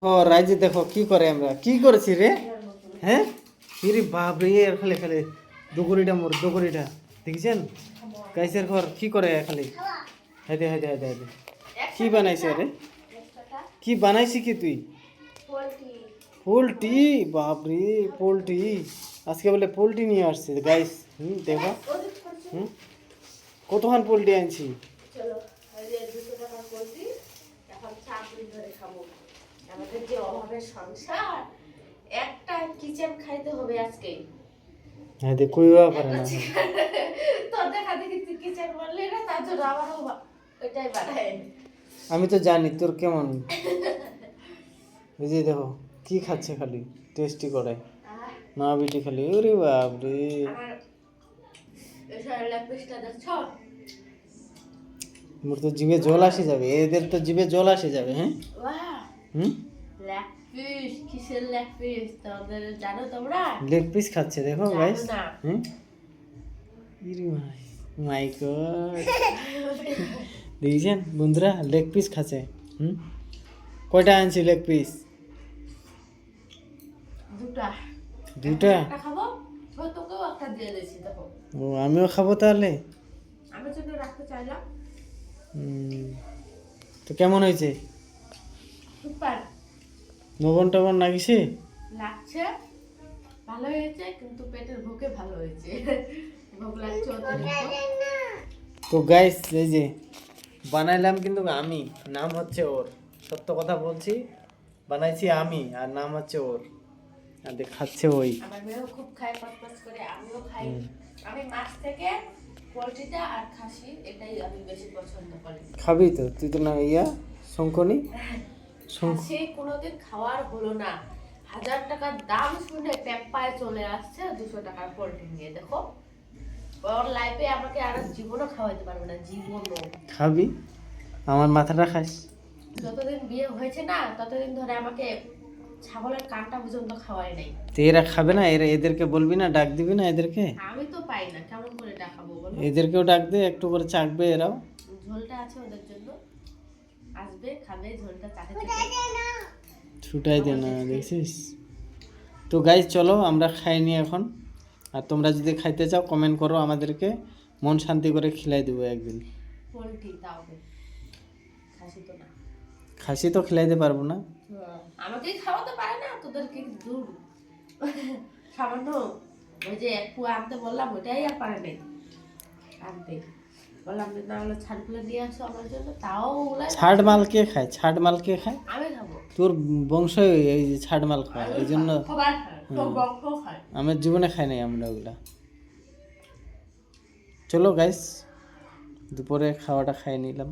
ও রাইজে দেখো কি করে আমরা কি করেছি রে। হ্যাঁ ইরে বাপ রে এর খালি খালি দুগুরিটা মোর দুগুরিটা দেখছেন গাইসের ঘর কি করে খালি হাইদে হাইদে হাইদে হাইদে কি বানাইছে রে কি বানাইছি কি তুই পোলট্রি বাপ রে পোলট্রি আজকে বলে পোলট্রি নিয়ে আসছে গাইস দেখো কতক্ষণ পোলট্রি আনছি আমাদের যে অভাবের সংসার একটা কিচেন খাইতে হবে আজকে হ্যাঁ দে কইবা পারে না তোর দেখা দেখি তুই কিচেন বললি না তার জন্য আমারও ওইটাই বানাই আমি তো জানি তোর কেমন এই যে দেখো কি খাচ্ছে খালি টেস্টি করে না বিটি খালি ওরে বাপ রে আমার এসব লেগ পিসটা দেখছো মোর তো জিভে জল আসে যাবে এদের তো জিভে জল আসে যাবে হ্যাঁ ওয়াও লেগ পিস কিসের লেগ পিস তোদের জানো তোমরা লেগ পিস খাচ্ছে দেখো গাইস না। হ্যাঁ ইরে ভাই মাই গড দেখছেন বন্ধুরা লেগ পিস খাচ্ছে কয়টা আনছি লেগ পিস দুটা দুটা একটা খাবো তো তোকেও একটা দিয়ে দিয়েছি দেখো ও আমিও খাবো তাহলে আমার জন্য রাখতে চাইলাম তো কেমন হয়েছে সুপার লবণ টবণ লাগিছে লাগছে ভালো হয়েছে কিন্তু পেটের ভোকে ভালো হয়েছে ভোক লাগছে অতিরিক্ত তো গাইস এই যে বানাইলাম কিন্তু আমি নাম হচ্ছে ওর সত্য কথা বলছি বানাইছি আমি আর নাম হচ্ছে ওর আর খাচ্ছে ওই আমার মেয়েও খুব খায় পছপছ করে আমিও খাই আমি মাছ থেকে পোলট্রিটা আর খাসি এটাই আমি বেশি পছন্দ করি খাবি তো তুই তো না ইয়া শঙ্কনি খাসি কোনোদিন খাওয়ার হলো না 1000 টাকার দাম শুনে পেপায় চলে আসছে 200 টাকার পোলট্রি নিয়ে দেখো ওর লাইফে আমাকে আর জীবনও খাওয়াইতে পারবে না জীবনও খাবি আমার মাথাটা খাস যতদিন বিয়ে হয়েছে না ততদিন ধরে আমাকে ছাগলের কানটা পর্যন্ত খাওয়ায় নাই তো এরা খাবে না এদেরকে বলবি না ডাক দিবি না এদেরকে আমি তো পাই না কেমন করে ডাকাবো বলো এদেরকেও ডাক দে একটু করে চাকবে এরাও ঝোলটা আছে ওদের জন্য আসবে খাবে ঝোলটা চাটে ছুটাই দে না দেখছিস তো গাইজ চলো আমরা খাইনি এখন আর তোমরা যদি খাইতে চাও কমেন্ট করো আমাদেরকে মন শান্তি করে খিলাই দেবো একদিন পোলট্রি তাও খাসি তো না খাসি তো খিলাইতে পারবো না আমাকে খাওয়াতে পারে না তোদেরকে দূর সামান্য ওই যে এক পুয়া আনতে বললাম ওইটাই আর পারে নাই আনতে বললাম যে না হলে ছাড়গুলো নিয়ে আসো আমার জন্য তাও ওগুলো ছাড় মাল কে খায় ছাড় মাল কে খায় আমি খাবো তোর বংশ এই যে ছাড় মাল খায় এই জন্য সবার খায় তোর বংশ খায় আমার জীবনে খাই নাই আমরা ওগুলা চলো গাইস দুপুরে খাওয়াটা খাই নিলাম